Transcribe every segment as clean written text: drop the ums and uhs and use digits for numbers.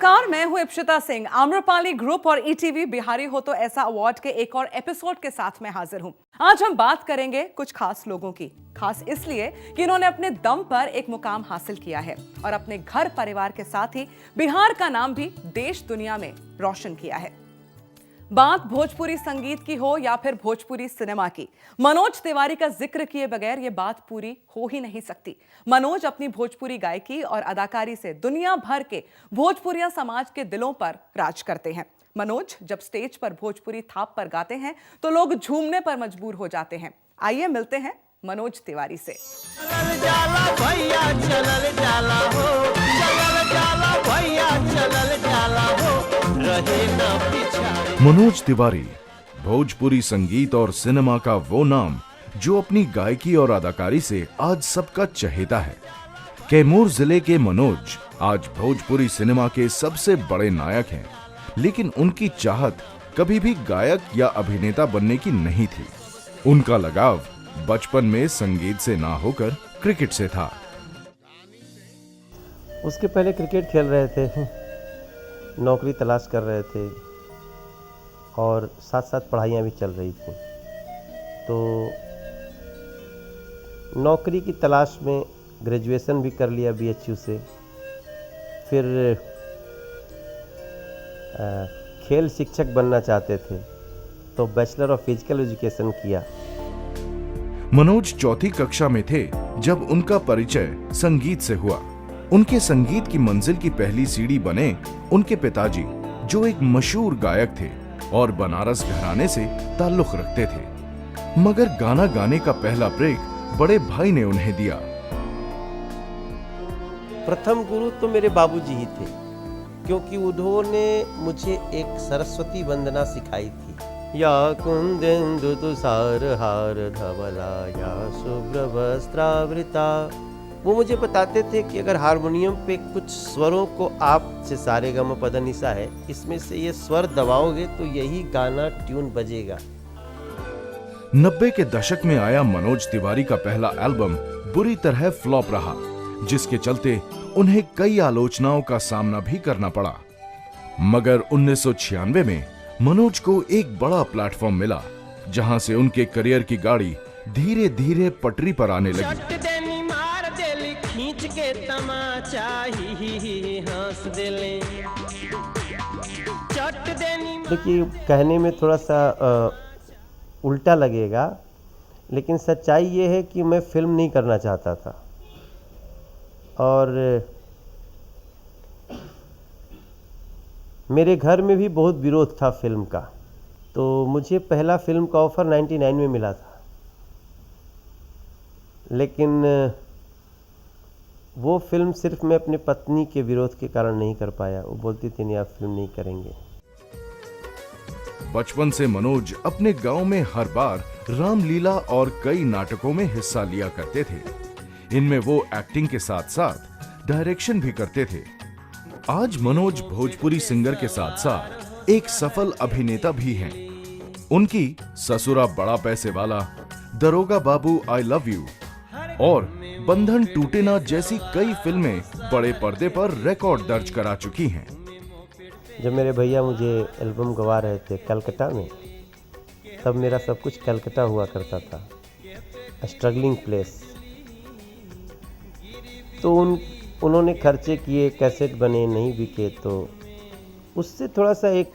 नमस्कार, मैं हूं इप्शिता सिंह। आम्रपाली ग्रुप और ईटीवी बिहारी हो तो ऐसा अवार्ड के एक और एपिसोड के साथ मैं हाजिर हूं। आज हम बात करेंगे कुछ खास लोगों की। खास इसलिए कि इन्होंने अपने दम पर एक मुकाम हासिल किया है और अपने घर परिवार के साथ ही बिहार का नाम भी देश दुनिया में रोशन किया है। बात भोजपुरी संगीत की हो या फिर भोजपुरी सिनेमा की, मनोज तिवारी का जिक्र किए बगैर यह बात पूरी हो ही नहीं सकती। मनोज अपनी भोजपुरी गायकी और अदाकारी से दुनिया भर के भोजपुरिया समाज के दिलों पर राज करते हैं। मनोज जब स्टेज पर भोजपुरी थाप पर गाते हैं तो लोग झूमने पर मजबूर हो जाते हैं। आइए मिलते हैं मनोज तिवारी से। चलल जाला भैया चलल जाला हो, चलल जाला भैया चलल जाला हो, रहे ना पिछाड़े। मनोज तिवारी भोजपुरी संगीत और सिनेमा का वो नाम जो अपनी गायकी और अदाकारी से आज सबका चहेता है। कैमूर जिले के मनोज आज भोजपुरी सिनेमा के सबसे बड़े नायक हैं, लेकिन उनकी चाहत कभी भी गायक या अभिनेता बनने की नहीं थी। उनका लगाव बचपन में संगीत से ना होकर क्रिकेट से था। उसके पहले क्रिकेट खेल रहे थे, नौकरी तलाश कर रहे थे और साथ साथ पढ़ाइयाँ भी चल रही थी। तो नौकरी की तलाश में ग्रेजुएशन भी कर लिया बीएचयू से। फिर खेल शिक्षक बनना चाहते थे तो बैचलर ऑफ फिजिकल एजुकेशन किया। मनोज चौथी कक्षा में थे जब उनका परिचय संगीत से हुआ। उनके संगीत की मंजिल की पहली सीढ़ी बने उनके पिताजी, जो एक मशहूर गायक थे और बनारस घराने से ताल्लुक रखते थे। मगर गाना गाने का पहला ब्रेक बड़े भाई ने उन्हें दिया। प्रथम गुरु तो मेरे बाबूजी ही थे, क्योंकि उन्होंने मुझे एक सरस्वती वंदना सिखाई थी। या कुंदेन्दु तुषार हार धवला या शुभ्र वस्त्रावृता। वो मुझे बताते थे कि अगर हारमोनियम पे कुछ स्वरों को आप से सारे ग म पद नि सा है, इसमें से ये स्वर दबाओगे तो यही गाना ट्यून बजेगा। 90 के दशक में आया मनोज तिवारी का पहला एल्बम बुरी तरह फ्लॉप रहा, जिसके चलते उन्हें कई आलोचनाओं का सामना भी करना पड़ा। मगर 1996 में मनोज को एक बड़ा प्लेटफॉर्म मिला, जहां से उनके करियर की गाड़ी धीरे धीरे पटरी पर आने लगी। खींच के तमाचा ही हंस देले। देखिए, कहने में थोड़ा सा उल्टा लगेगा, लेकिन सच्चाई ये है कि मैं फिल्म नहीं करना चाहता था और मेरे घर में भी बहुत विरोध था फिल्म का। तो मुझे पहला फिल्म का ऑफर 99 में मिला था, लेकिन वो फिल्म सिर्फ मैं अपनी पत्नी के विरोध के कारण नहीं कर पाया। वो बोलती थी नहीं, आप फिल्म नहीं करेंगे। बचपन से मनोज अपने गांव में हर बार रामलीला और कई नाटकों में हिस्सा लिया करते थे। इनमें वो एक्टिंग के साथ साथ डायरेक्शन भी करते थे। आज मनोज भोजपुरी सिंगर के साथ साथ एक सफल अभिनेता भी हैं। उनकी ससुरा बड़ा पैसे वाला, दरोगा बाबू आई लव यू और बंधन टूटे ना जैसी कई फिल्में बड़े पर्दे पर रिकॉर्ड दर्ज करा चुकी हैं। जब मेरे भैया मुझे एल्बम गवा रहे थे कलकत्ता में, तब मेरा सब कुछ कलकत्ता हुआ करता था, स्ट्रगलिंग प्लेस। तो उन्होंने खर्चे किए, कैसेट बने, नहीं बिके। तो उससे थोड़ा सा एक,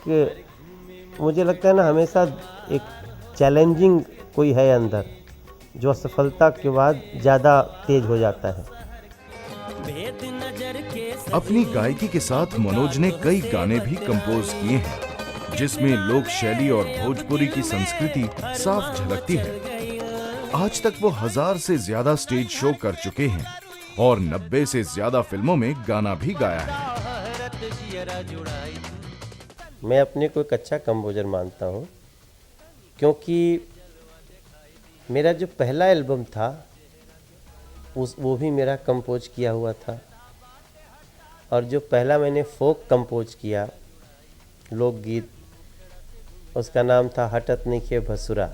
मुझे लगता है ना, हमेशा एक चैलेंजिंग कोई है अंदर, जो असफलता के बाद ज़्यादा तेज हो जाता है। अपनी गायकी के साथ मनोज ने कई गाने भी कंपोज किए हैं, जिसमें लोक शैली और भोजपुरी की संस्कृति साफ झलकती है। आज तक वो 1000 से ज्यादा स्टेज शो कर चुके हैं और 90 से ज्यादा फिल्मों में गाना भी गाया है। मैं अपने को एक अच्छा कंपोजर मानता हूँ, क्योंकि मेरा जो पहला एल्बम था वो भी मेरा कंपोज किया हुआ था, और जो पहला मैंने फोक कंपोज किया लोकगीत, उसका नाम था हटत नइखे भसुरा,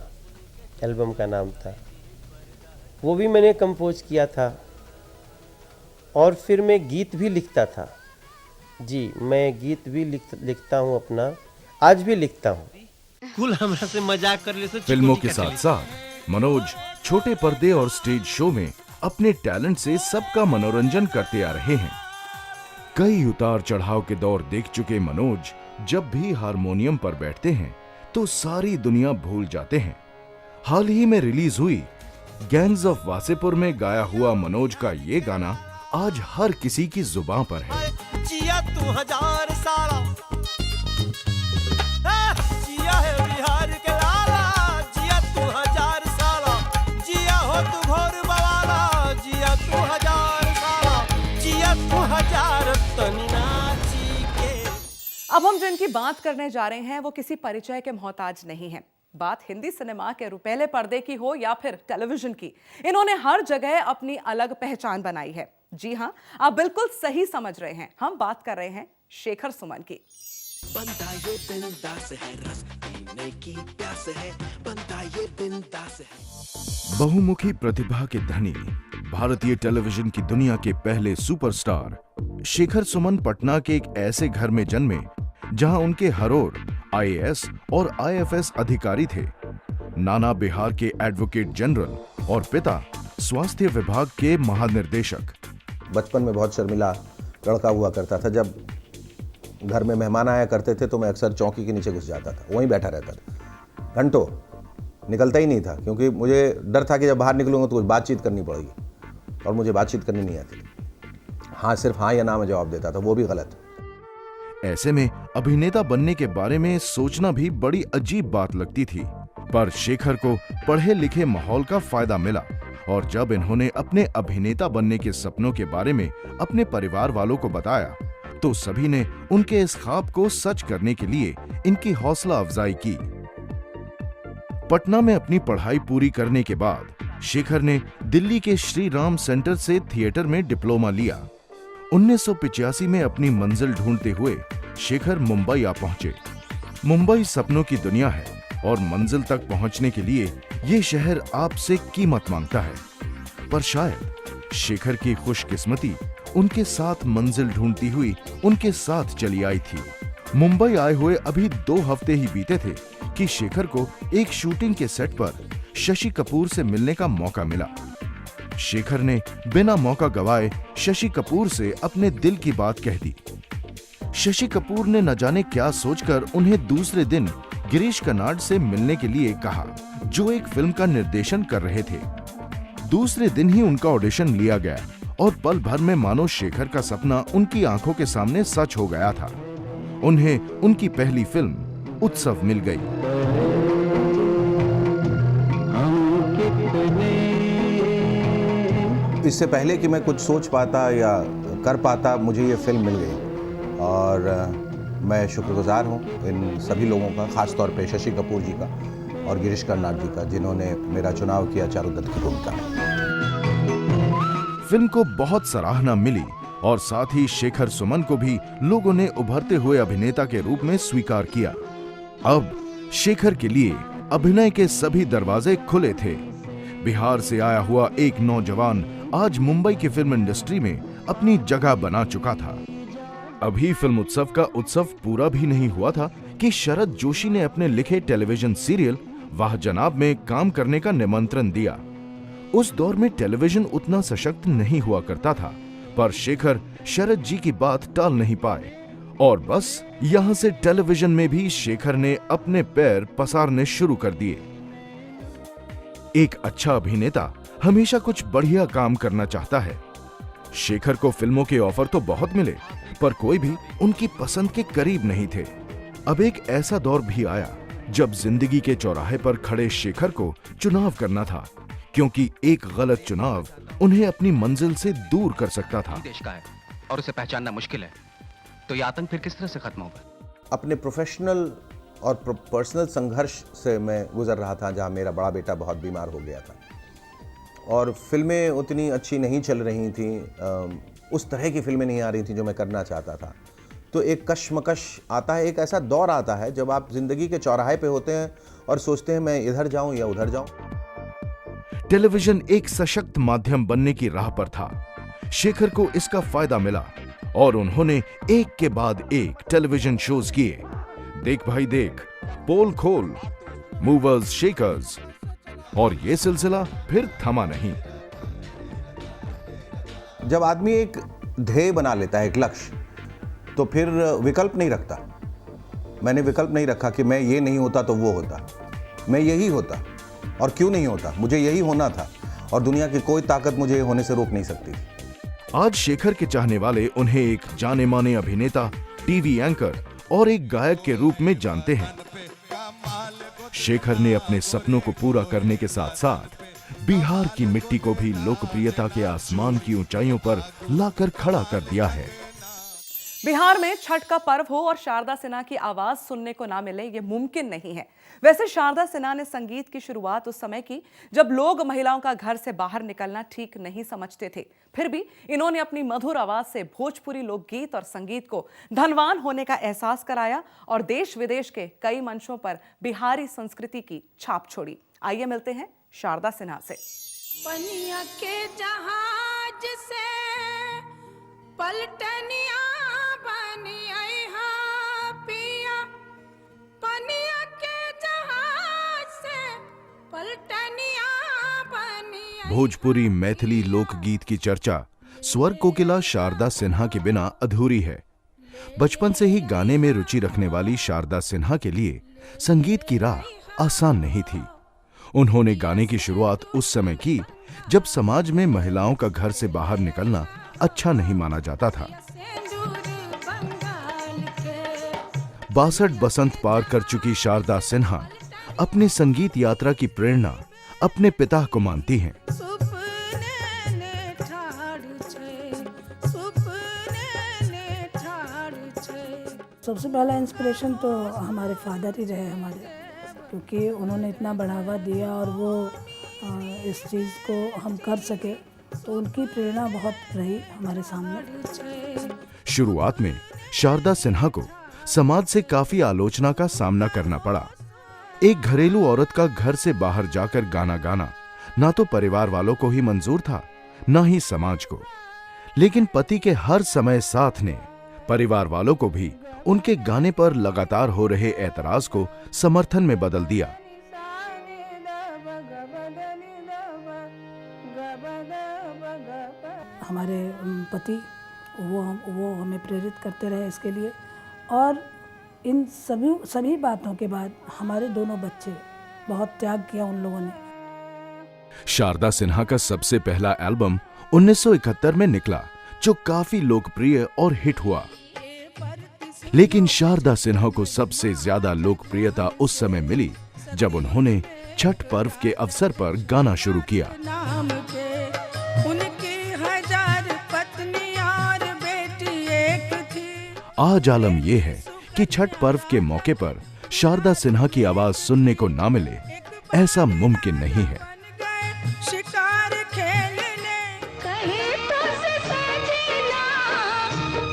एल्बम का नाम था, वो भी मैंने कंपोज किया था। और फिर मैं गीत भी लिखता था, जी, मैं गीत भी लिखता हूँ अपना, आज भी लिखता हूँ। कुल हमरा से मजाक कर ले सो फिल्मों के साथ साथ मनोज छोटे पर्दे और स्टेज शो में अपने टैलेंट से सबका मनोरंजन करते आ रहे हैं। कई उतार चढ़ाव के दौर देख चुके मनोज जब भी हारमोनियम पर बैठते हैं तो सारी दुनिया भूल जाते हैं। हाल ही में रिलीज हुई गैंग्स ऑफ वासेपुर में गाया हुआ मनोज का ये गाना आज हर किसी की जुबान पर है। जिया तू 1000 साला, जिया है बिहार के लाला, जिया तू 1000 साला, जिया हो तू भोर बवाला, जिया तू 1000 साला, जिया तू 1000 तनी नाची के। अब हम जिनकी बात करने जा रहे हैं वो किसी परिचय के मोहताज नहीं हैं। बात हिंदी सिनेमा के रुपहले पर्दे की हो या फिर टेलीविजन की, इन्होंने हर जगह अपनी अलग पहचान बनाई है। जी हां, आप बिल्कुल सही समझ रहे हैं, हम बात कर रहे हैं शेखर सुमन की। बनता ये बिंदास है, रस पीने की प्यास है, बनता ये बिंदास है। बहुमुखी प्रतिभा के धनी भारतीय टेलीविजन की दुनिया के पहले सुपरस्टार शेखर सुमन पटना के एक ऐसे घर में जन्मे जहां उनके हरोर आईएएस और आईएफएस अधिकारी थे। नाना बिहार के एडवोकेट जनरल और पिता स्वास्थ्य विभाग के महानिर्देशक। बचपन में बहुत शर्मिला लड़का हुआ करता था। जब घर में मेहमान आया करते थे तो मैं अक्सर चौकी के नीचे घुस जाता था, वहीं बैठा रहता था, घंटों निकलता ही नहीं था, क्योंकि मुझे डर था कि जब बाहर निकलूंगा तो कुछ बातचीत करनी पड़ेगी, और मुझे बातचीत करनी नहीं आती। हाँ, सिर्फ हाँ या ना में जवाब देता था, वो भी गलत। ऐसे में अभिनेता बनने के बारे में सोचना भी बड़ी अजीब बात लगती थी, पर शेखर को पढ़े लिखे माहौल का फायदा मिला और जब इन्होंने अपने अभिनेता बनने के सपनों के बारे में अपने परिवार वालों को बताया तो सभी ने उनके इस ख्वाब को सच करने के लिए इनकी हौसला अफजाई की। पटना में अपनी पढ़ाई पूरी करने के बाद शेखर ने दिल्ली के श्री राम सेंटर से थिएटर में डिप्लोमा लिया। 1985 में अपनी मंजिल ढूंढते हुए शेखर मुंबई आ पहुंचे। मुंबई सपनों की दुनिया है और मंजिल तक पहुंचने के लिए ये शहर आपसे कीमत मांगता है, पर शायद शेखर की खुशकिस्मती उनके साथ मंजिल ढूंढती हुई उनके साथ चली आई थी। मुंबई आए हुए अभी 2 हफ्ते ही बीते थे कि शेखर को एक शूटिंग के सेट पर शशि कपूर से मिलने का मौका मिला। शेखर ने बिना मौका गवाए शशि कपूर से अपने दिल की बात कह दी। शशि कपूर ने न जाने क्या सोचकर उन्हें दूसरे दिन गिरीश कर्नाड से मिलने के लिए कहा, जो एक फिल्म का निर्देशन कर रहे थे। दूसरे दिन ही उनका ऑडिशन लिया गया और पल भर में मानो शेखर का सपना उनकी आंखों के सामने सच हो गया था। उन्हें उनकी पहली फिल्म उत्सव मिल गई। इससे पहले कि मैं कुछ सोच पाता या कर पाता, मुझे ये फिल्म मिल गई और मैं शुक्रगुजार हूँ इन सभी लोगों का, खास तौर पे शशि कपूर जी का और गिरीश कर्नाड जी का, जिन्होंने मेरा चुनाव किया चारुदत्त की भूमिका में। फिल्म को बहुत सराहना मिली और साथ ही शेखर सुमन को भी लोगों ने उभरते हुए अभिनेता के रूप में स्वीकार किया। अब शेखर के लिए अभिनय के सभी दरवाजे खुले थे। बिहार से आया हुआ एक नौजवान आज मुंबई की फिल्म इंडस्ट्री में अपनी जगह बना चुका था। अभी फिल्म उत्सव का उत्सव पूरा भी नहीं हुआ था कि शरद जोशी ने अपने लिखे टेलीविजन सीरियल वाह जनाब में काम करने का निमंत्रण दिया। उस दौर में टेलीविजन उतना सशक्त नहीं हुआ करता था, पर शेखर शरद जी की बात टाल नहीं पाए और बस यहां से टेलीविजन में भी शेखर ने अपने पैर पसारने शुरू कर दिए। एक अच्छा अभिनेता हमेशा कुछ बढ़िया काम करना चाहता है। शेखर को फिल्मों के ऑफर तो बहुत मिले, पर कोई भी उनकी पसंद के करीब नहीं थे। अब एक ऐसा दौर भी आया जब जिंदगी के चौराहे पर खड़े शेखर को चुनाव करना था, क्योंकि एक गलत चुनाव उन्हें अपनी मंजिल से दूर कर सकता था। देश का है और उसे पहचानना मुश्किल है, तो ये आतंक फिर किस तरह से खत्म होगा? अपने प्रोफेशनल और पर्सनल संघर्ष से मैं गुजर रहा था, जहां मेरा बड़ा बेटा बहुत बीमार हो गया था और फिल्में उतनी अच्छी नहीं चल रही थी, उस तरह की फिल्में नहीं आ रही थी जो मैं करना चाहता था। तो एक कश्मकश आता है, एक ऐसा दौर आता है जब आप जिंदगी के चौराहे पे होते हैं और सोचते हैं मैं इधर जाऊं या उधर जाऊं। टेलीविजन एक सशक्त माध्यम बनने की राह पर था। शेखर को इसका फायदा मिला और उन्होंने एक के बाद एक टेलीविजन शोज किए। देख भाई देख, पोल खोल, मूवर्स शेकर्स, और ये सिलसिला फिर थमा नहीं। जब आदमी एक ध्येय बना लेता है, एक लक्ष्य, तो फिर विकल्प नहीं रखता। मैंने विकल्प नहीं रखा कि मैं ये नहीं होता तो वो होता, मैं यही होता। और क्यों नहीं होता, मुझे यही होना था, और दुनिया की कोई ताकत मुझे होने से रोक नहीं सकती। आज शेखर के चाहने वाले उन्हें एक जाने माने अभिनेता, टीवी एंकर और एक गायक के रूप में जानते हैं। शेखर ने अपने सपनों को पूरा करने के साथ साथ बिहार की मिट्टी को भी लोकप्रियता के आसमान की ऊंचाइयों पर लाकर खड़ा कर दिया है। बिहार में छठ का पर्व हो और शारदा सिन्हा की आवाज सुनने को ना मिले, ये मुमकिन नहीं है। वैसे शारदा सिन्हा ने संगीत की शुरुआत उस समय की जब लोग महिलाओं का घर से बाहर निकलना ठीक नहीं समझते थे। फिर भी इन्होंने अपनी मधुर आवाज से भोजपुरी लोकगीत और संगीत को धनवान होने का एहसास कराया और देश विदेश के कई मंचों पर बिहारी संस्कृति की छाप छोड़ी। आइए मिलते हैं शारदा सिन्हा से। पनिया के जहाज से पलटनिया बनी आई हा पिया, पनिया के जहाज से पलटनिया बनी आई। भोजपुरी मैथिली लोकगीत की चर्चा स्वर कोकिला शारदा सिन्हा के बिना अधूरी है। बचपन से ही गाने में रुचि रखने वाली शारदा सिन्हा के लिए संगीत की राह आसान नहीं थी। उन्होंने गाने की शुरुआत उस समय की जब समाज में महिलाओं का घर से बाहर निकलना अच्छा नहीं माना जाता था। 62 बसंत पार कर चुकी शारदा सिन्हा अपनी संगीत यात्रा की प्रेरणा अपने पिता को मानती हैं। सबसे पहला इंस्पिरेशन तो हमारे फादर ही रहे हमारे, क्योंकि उन्होंने इतना बढ़ावा दिया और वो इस चीज़ को हम कर सके, तो उनकी प्रेरणा बहुत रही हमारे सामने। शुरुआत में शारदा सिन्हा को समाज से काफी आलोचना का सामना करना पड़ा। एक घरेलू औरत का घर से बाहर जाकर गाना गाना ना तो परिवार वालों को ही मंजूर था, ना ही समाज को। लेकिन पति के हर समय साथ ने परिवार वालों को भी उनके गाने पर लगातार हो रहे एतराज को समर्थन में बदल दिया। हमारे पति वो हमें प्रेरित करते रहे इसके लिए, और इन सभी बातों के बाद हमारे दोनों बच्चे, बहुत त्याग किया उन लोगों ने। शारदा सिन्हा का सबसे पहला एल्बम 1971 में निकला, जो काफी लोकप्रिय और हिट हुआ। लेकिन शारदा सिन्हा को सबसे ज्यादा लोकप्रियता उस समय मिली जब उन्होंने छठ पर्व के अवसर पर गाना शुरू किया। आज आलम यह है कि छठ पर्व के मौके पर शारदा सिन्हा की आवाज सुनने को ना मिले, ऐसा मुमकिन नहीं है। शिकार खेलने कहे तो से सजना,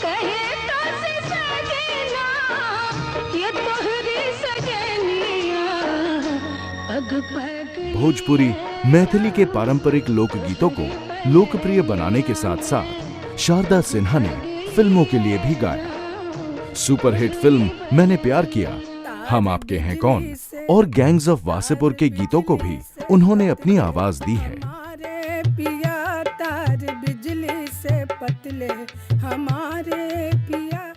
कहे तो से सजना, ये तोहरी सजनिया पग पग। भोजपुरी मैथिली के पारंपरिक लोकगीतों को लोकप्रिय बनाने के साथ साथ शारदा सिन्हा ने फिल्मों के लिए भी गाया। सुपरहिट फिल्म मैंने प्यार किया, हम आपके हैं कौन और गैंग्स ऑफ वासेपुर के गीतों को भी उन्होंने अपनी आवाज दी है। हमारे पिया तार बिजली से पतले, हमारे पिया।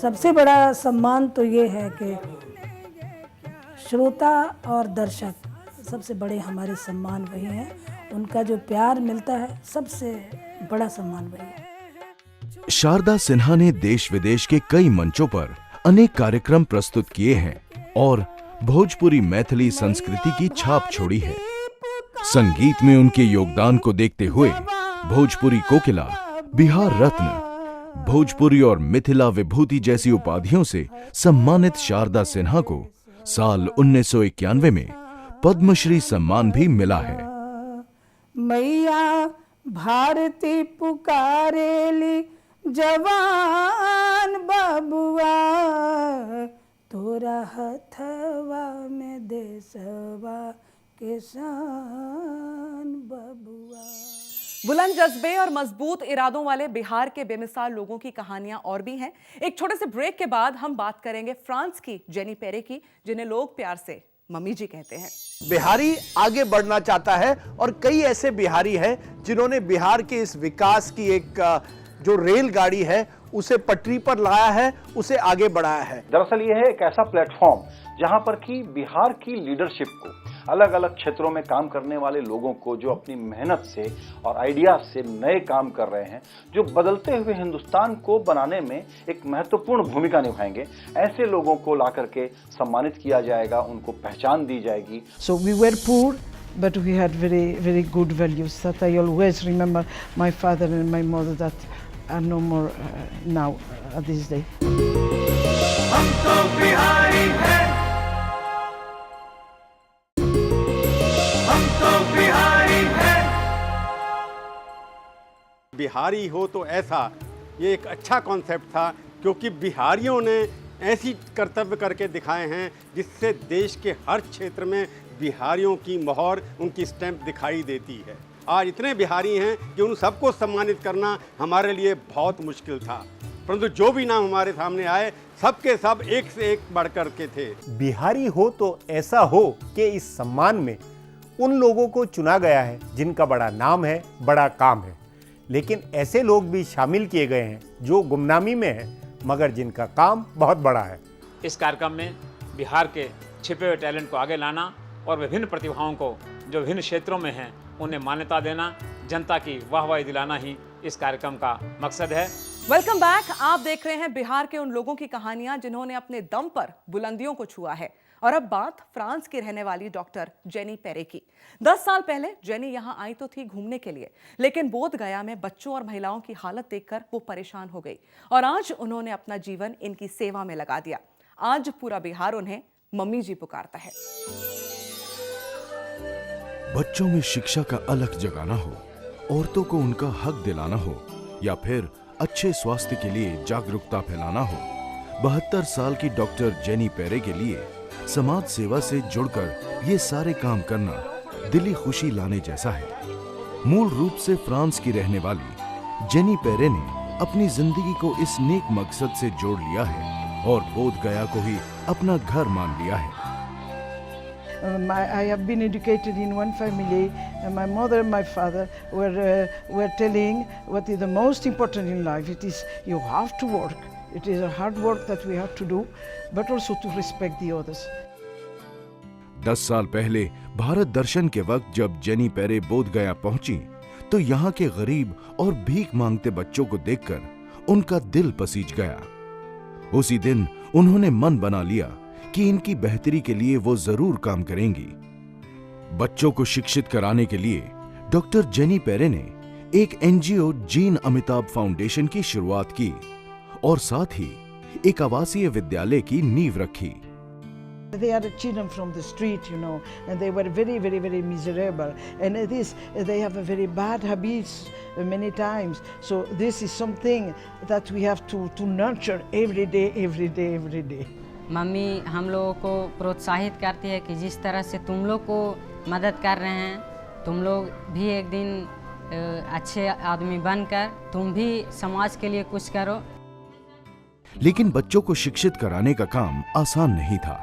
सबसे बड़ा सम्मान तो ये है कि श्रोता और दर्शक सबसे बड़े हमारे सम्मान वही हैं। उनका जो प्यार मिलता है, सबसे बड़ा सम्मान वही है। शारदा सिन्हा ने देश विदेश के कई मंचों पर अनेक कार्यक्रम प्रस्तुत किए हैं और भोजपुरी मैथिली संस्कृति की छाप छोड़ी है। संगीत में उनके योगदान को देखते हुए भोजपुरी कोकिला, बिहार रत्न, भोजपुरी और मिथिला विभूति जैसी उपाधियों से सम्मानित शारदा सिन्हा को साल 1991 में पद्मश्री सम्मान भी मिला है। मैया भारती पुकारेली जवान बबुआ, तोरा हथवा में देसवा के शान बबुआ। बुलंद जज्बे और मजबूत इरादों वाले बिहार के बेमिसाल लोगों की कहानियां और भी हैं। एक छोटे से ब्रेक के बाद हम बात करेंगे फ्रांस की जेनी पेरे की, जिन्हें लोग प्यार से मम्मी जी कहते हैं। बिहारी आगे बढ़ना चाहता है और कई ऐसे बिहारी हैं जिन्होंने बिहार के इस विकास की एक जो रेलगाड़ी है उसे पटरी पर लाया है, उसे आगे बढ़ाया है। दरअसल ये है एक ऐसा प्लेटफॉर्म जहां पर कि बिहार की लीडरशिप को, अलग अलग क्षेत्रों में काम करने वाले लोगों को जो अपनी मेहनत से और आइडियाज से नए काम कर रहे हैं, जो बदलते हुए हिंदुस्तान को बनाने में एक महत्वपूर्ण भूमिका निभाएंगे, ऐसे लोगों को ला करके सम्मानित किया जाएगा, उनको पहचान दी जाएगी। So we were poor, but we had very good values that I always remember my father and my mother that are no more now at this day. हम तो बिहारी हैं, हम तो बिहारी हैं। बिहारी हो तो ऐसा, ये एक अच्छा कॉन्सेप्ट था क्योंकि बिहारियों ने ऐसी कर्तव्य करके दिखाए हैं जिससे देश के हर क्षेत्र में बिहारियों की मोहर, उनकी स्टैंप दिखाई देती है। आज इतने बिहारी हैं कि उन सबको सम्मानित करना हमारे लिए बहुत मुश्किल था, परंतु जो भी नाम हमारे सामने आए सबके सब एक से एक बढ़ कर के थे। बिहारी हो तो ऐसा हो कि इस सम्मान में उन लोगों को चुना गया है जिनका बड़ा नाम है, बड़ा काम है, लेकिन ऐसे लोग भी शामिल किए गए हैं जो गुमनामी में हैं मगर जिनका काम बहुत बड़ा है। इस कार्यक्रम में बिहार के छिपे हुए टैलेंट को आगे लाना और विभिन्न प्रतिभाओं को जो विभिन्न क्षेत्रों में हैं उन्हें मान्यता देना, जनता की वाहवाही दिलाना ही इस कार्यक्रम का मकसद है। Welcome back. आप देख रहे हैं बिहार के उन लोगों की कहानियां जिन्होंने अपने दम पर बुलंदियों को छुआ है। और अब बात फ्रांस की रहने वाली डॉक्टर जेनी पेरे की। 10 साल पहले जेनी यहां आई तो थी घूमने के लिए, लेकिन बोध गया में बच्चों और महिलाओं की हालत देखकर वो परेशान हो गई और आज उन्होंने अपना जीवन इनकी सेवा में लगा दिया। आज पूरा बिहार उन्हें मम्मी जी पुकारता है। बच्चों में शिक्षा का अलग जगाना हो, औरतों को उनका हक दिलाना हो या फिर अच्छे स्वास्थ्य के लिए जागरूकता फैलाना हो, 72 साल की डॉक्टर जेनी पेरे के लिए समाज सेवा से जुड़कर ये सारे काम करना दिली खुशी लाने जैसा है। मूल रूप से फ्रांस की रहने वाली जेनी पेरे ने अपनी जिंदगी को इस नेक मकसद से जोड़ लिया है और बोध गया को ही अपना घर मान लिया है। I have been educated in one family. My mother and my father were telling what is the most important in life. It is you have to work. It is a hard work that we have to do, but also to respect the others. 10 साल पहले भारत दर्शन के वक्त जब jenny पेरे बोध गया पहुंची तो यहाँ के गरीब और भीख मांगते बच्चों को देखकर उनका दिल पसीज गया। उसी दिन उन्होंने मन बना लिया कि इनकी बेहतरी के लिए वो जरूर काम करेंगी। बच्चों को शिक्षित कराने के लिए डॉक्टर जेनी पेरे ने एक एनजीओ जीन अमिताभ फाउंडेशन की शुरुआत की और साथ ही एक आवासीय विद्यालय की नींव रखी। They are children from the street, you know, and they were very miserable. And they have a very bad habits many times. So this is something that we have to nurture every day. Mummy हम लोगों को प्रोत्साहित करती है कि जिस तरह से तुम लोग को मदद कर रहे हैं, तुम लोग भी एक दिन अच्छे आदमी बनकर तुम भी समाज के लिए कुछ करो। लेकिन बच्चों को शिक्षित कराने का काम आसान नहीं था।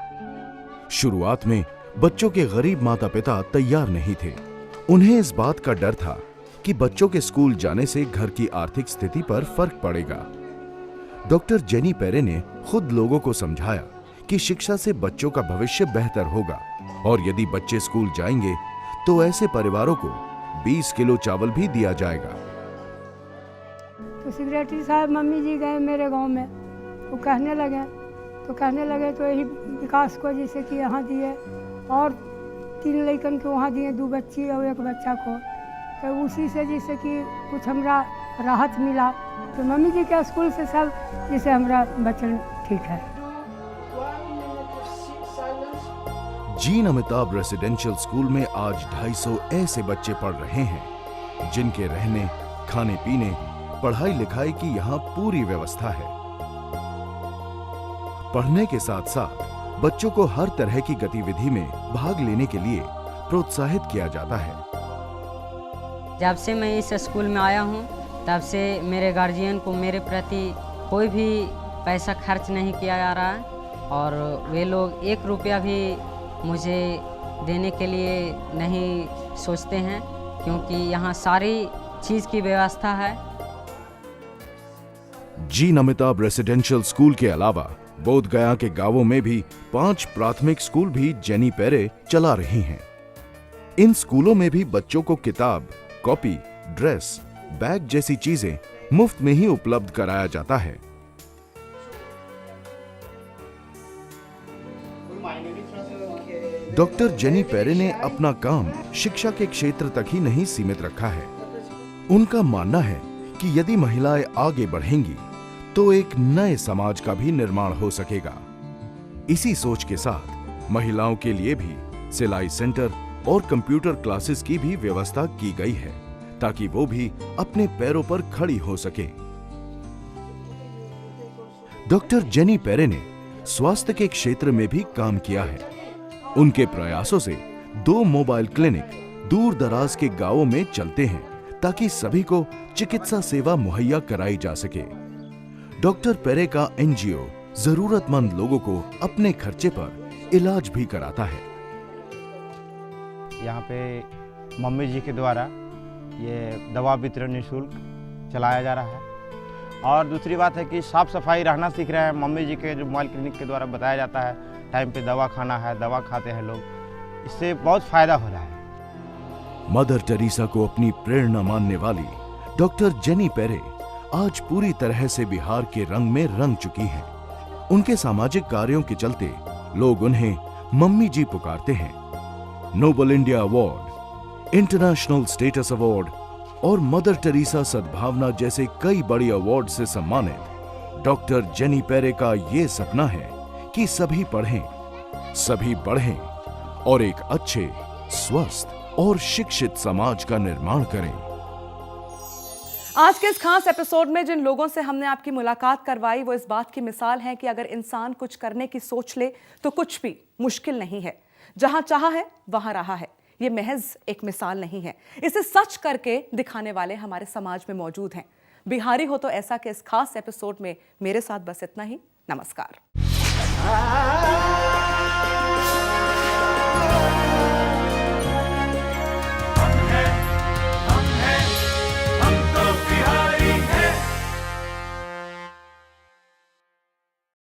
शुरुआत में बच्चों के गरीब माता पिता तैयार नहीं थे। उन्हें इस बात का डर था कि बच्चों के स्कूल जाने से घर की आर्थिक स्थिति पर फर्क पड़ेगा। डॉक्टर जेनी पेरे ने खुद लोगों को समझाया कि शिक्षा से बच्चों का भविष्य बेहतर होगा और यदि बच्चे स्कूल जाएंगे तो ऐसे परिवारों को 20 किलो चावल भी दिया जाएगा। तो सेक्रेटरी साहब मम्मी जी गए मेरे गांव में, वो कहने लगे तो यही विकास को जैसे कि यहाँ दिए और 3 लड़कन को वहाँ दिए, 2 बच्ची और 1 बच्चा को, तो उसी से जैसे कि कुछ हमरा राहत मिला। तो मम्मी जी के स्कूल से सब जैसे हमारा बच्चन ठीक है। जीन अमिताभ रेसिडेंशियल स्कूल में आज 250 ऐसे बच्चे पढ़ रहे हैं जिनके रहने, खाने पीने, पढ़ाई लिखाई की यहाँ पूरी व्यवस्था है। पढ़ने के साथ साथ बच्चों को हर तरह की गतिविधि में भाग लेने के लिए प्रोत्साहित किया जाता है। जब से मैं इस स्कूल में आया हूँ तब से मेरे गार्जियन को मेरे प्रति कोई भी पैसा खर्च नहीं किया जा रहा है और वे लोग 1 रुपया भी मुझे देने के लिए नहीं सोचते हैं, क्योंकि यहाँ सारी चीज़ की व्यवस्था है। जी नमिताभ रेसिडेंशियल स्कूल के अलावा बोध गया के गांवों में भी 5 प्राथमिक स्कूल भी जेनी पेरे चला रही हैं। इन स्कूलों में भी बच्चों को किताब, कॉपी, ड्रेस, बैग जैसी चीजें मुफ्त में ही उपलब्ध कराया जाता है। डॉक्टर जेनी पेरे ने अपना काम शिक्षा के क्षेत्र तक ही नहीं सीमित रखा है। उनका मानना है कि यदि महिलाएं आगे बढ़ेंगी तो एक नए समाज का भी निर्माण हो सकेगा। इसी सोच के साथ महिलाओं के लिए भी सिलाई सेंटर और कंप्यूटर क्लासेस की भी व्यवस्था की गई है ताकि वो भी अपने पैरों पर खड़ी हो सके। डॉक्टर जेनी पेरे ने स्वास्थ्य के क्षेत्र में भी काम किया है। उनके प्रयासों से 2 मोबाइल क्लिनिक दूर दराज के गांवों में चलते हैं ताकि सभी को चिकित्सा सेवा मुहैया कराई जा सके। डॉक्टर पेरे का एनजीओ जरूरतमंद लोगों को अपने खर्चे पर इलाज भी कराता है। यहाँ पे मम्मी जी के द्वारा ये दवा वितरण निःशुल्क चलाया जा रहा है और दूसरी बात है कि साफ सफाई रहना सीख रहे हैं। मम्मी जी के जो मोबाइल क्लिनिक के द्वारा बताया जाता है टाइम पे दवा खाना है, दवा खाते हैं लोग, इससे बहुत फायदा हो रहा है। मदर टेरेसा को अपनी प्रेरणा मानने वाली डॉक्टर जेनी पेरे आज पूरी तरह से बिहार के रंग में रंग चुकी हैं। उनके सामाजिक कार्यों के चलते लोग उन्हें मम्मी जी पुकारते हैं। Noble India award, international status award और मदर टेरेसा सद्भावना जैसे कई बड़ी अवार्ड से सम्मानित डॉक्टर जेनी पेरे का ये सपना है कि सभी पढ़ें, सभी बढ़ें और एक अच्छे, स्वस्थ और शिक्षित समाज का निर्माण करें। आज के इस खास एपिसोड में जिन लोगों से हमने आपकी मुलाकात करवाई वो इस बात की मिसाल है कि अगर इंसान कुछ करने की सोच ले तो कुछ भी मुश्किल नहीं है। जहां चाहा है वहां रहा है। ये महज एक मिसाल नहीं है, इसे सच करके दिखाने वाले हमारे समाज में मौजूद हैं। बिहारी हो तो ऐसा के इस खास एपिसोड में मेरे साथ बस इतना ही। नमस्कार।